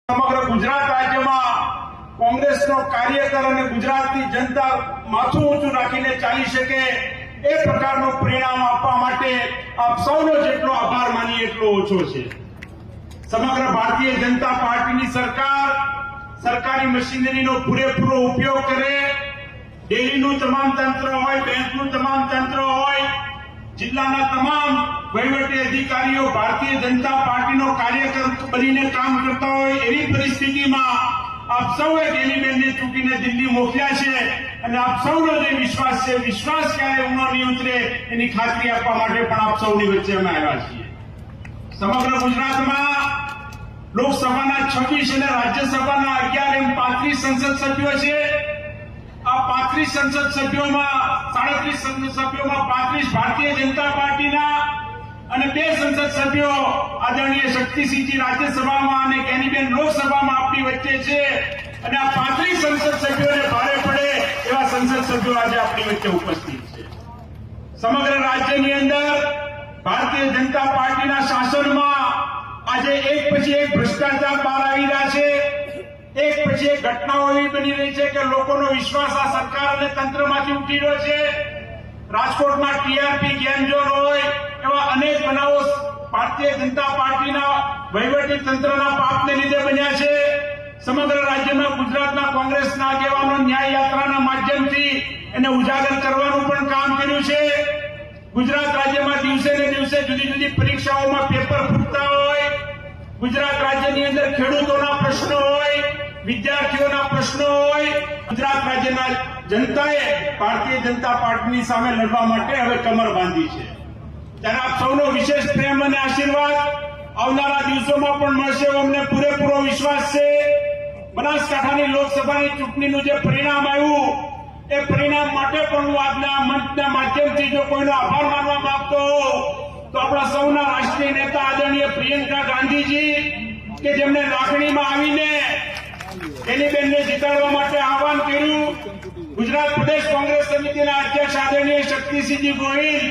સમગ્ર ગુજરાત રાજ્યમાં કોંગ્રેસનો કાર્યકર અને ગુજરાતની જનતા માથું ઊંચું રાખીને ચાલી શકે એ પ્રકારનું પરિણામ આપવા માટે આપ સૌનો જેટલો આભાર માનીએ એટલો ઓછો છે। સમગ્ર ભારતીય જનતા પાર્ટીની સરકાર સરકારી મશીનરીનો પૂરેપૂરો ઉપયોગ કરે, દિલ્હીનું તમામ તંત્ર હોય, બેંકનું તમામ તંત્ર હોય, જિલ્લાના તમામ વહીવટી અધિકારીઓ ભારતીય જનતા પાર્ટીનો કાર્યકર બનીને કામ કરતા હોય એવી પરિસ્થિતિમાં આપ સૌએ ગેનીબેનને ચૂંટીને દિલ્હી મોકલ્યા છે અને આપ સૌનો જે વિશ્વાસ છે, વિશ્વાસ ક્યારે ઊંડો નહીં ઉતરે એની ખાતરી આપવા માટે પણ આપ સૌની વચ્ચે અમે આવ્યા છીએ। સમગ્ર ગુજરાતમાં લોકસભાના 26 અને રાજ્યસભાના 11 એમ 35 સંસદ સભ્યો છે। આ 35 સંસદ સભ્યોમાં 37 સંસદ સભ્યોમાં 35 ભારતીય જનતા પાર્ટીના અને 2 સંસદ સભ્યો આદરણીય શક્તિસિંહજી રાજ્યસભામાં અને ગેનીબેન લોકસભામાં આપણી વચ્ચે છે અને આ 35 સંસદ સભ્યોને ભારે પડે એવા સંસદ સભ્યો આજે આપણી વચ્ચે ઉપસ્થિત છે। સમગ્ર રાજ્યની અંદર ભારતીય જનતા પાર્ટીના શાસનમાં આજે એક પછી એક ભ્રષ્ટાચાર બહાર આવી રહ્યા છે, એક પછી એક ઘટનાઓ એવી બની રહી છે કે લોકોનો વિશ્વાસ આ સરકાર અને તંત્રમાંથી ઉઠી રહ્યો છે। રાજકોટમાં ટીઆરપી ગેમ ઝોન હોય એવા અનેક બનાવો ભારતીય જનતા પાર્ટીના વહીવટી તંત્રના પાપને લીધે બન્યા છે। સમગ્ર રાજ્યમાં ગુજરાતના કોંગ્રેસના આગેવાનો ન્યાય યાત્રાના માધ્યમથી એને ઉજાગર કરવાનું પણ કામ કર્યું છે। ગુજરાત રાજ્યમાં દિવસે ને દિવસે જુદી જુદી પરીક્ષાઓમાં પેપર ફૂટતા હોય, ગુજરાત રાજ્યની અંદર ખેડૂતોના પ્રશ્નો હોય, વિદ્યાર્થીઓના પ્રશ્નો હોય, ગુજરાત રાજ્યના જનતાએ ભારતીય જનતા પાર્ટીની સામે લડવા માટે હવે કમર બાંધી છે। ત્યારે આપ સૌનો વિશેષ પ્રેમ અને આશીર્વાદ આવનારા દિવસોમાં પણ મળશે એવો અમને પૂરેપૂરો વિશ્વાસ છે। બનાસકાંઠાની લોકસભાની ચૂંટણીનું જે પરિણામ આવ્યું એ પરિણામ માટે પણ હું આજના મંચના માધ્યમથી જો કોઈનો આભાર માનવા માંગતો હોઉં તો આપણા સૌના રાષ્ટ્રીય નેતા આદરણીય પ્રિયંકા ગાંધીજી કે જેમને લાગણીમાં આવીને ગેનીબેનને જીતાડવા માટે આહવાન કર્યું, ગુજરાત પ્રદેશ કોંગ્રેસ સમિતિના અધ્યક્ષ આદરણીય શક્તિસિંહજી ગોહિલ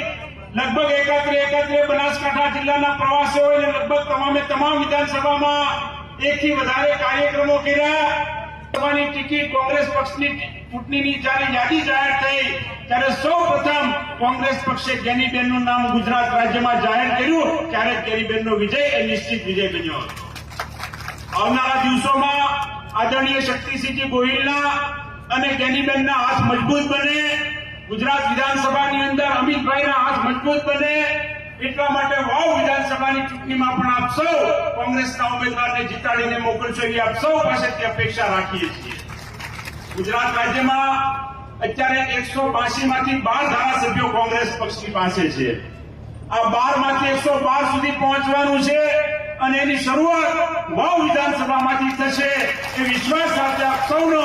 લગભગ એકત્રે બનાસકાંઠા જિલ્લાના પ્રવાસે હોય અને લગભગ તમામ વિધાનસભામાં એકથી વધારે કાર્યક્રમો કર્યા। સભાની ટિકિટ કોંગ્રેસ પક્ષની ચૂંટણીની જ્યારે યાદી જાહેર થઈ ત્યારે સૌપ્રથમ કોંગ્રેસ પક્ષે ગેનીબેનનું નામ ગુજરાત રાજ્યમાં જાહેર કર્યું, ત્યારે ગેનીબેનનો વિજય એ નિશ્ચિત વિજય બન્યો હતો। આવનારા દિવસોમાં આદરણીય શક્તિસિંહજી ગોહિલના અને ગેનીબેનના હાથ મજબૂત બને, ગુજરાત વિધાનસભાની અંદર અમિતભાઈના હાથ મજબૂત બને એટલા માટે વાવ વિધાનસભાની ચૂંટણીમાં પણ આપ સૌ કોંગ્રેસના ઉમેદવારને જીતાડીને મોકલશો એવી આપ સૌ પાસેથી અપેક્ષા રાખીએ છીએ। ગુજરાત રાજ્યમાં અત્યારે 182 માંથી 12 ધારાસભ્યો કોંગ્રેસ પક્ષની પાસે છે। આ 12 માંથી 112 સુધી પહોંચવાનું છે અને એની શરૂઆત વાવ વિધાનસભામાંથી થશે એ વિશ્વાસ સાથે આપ સૌનો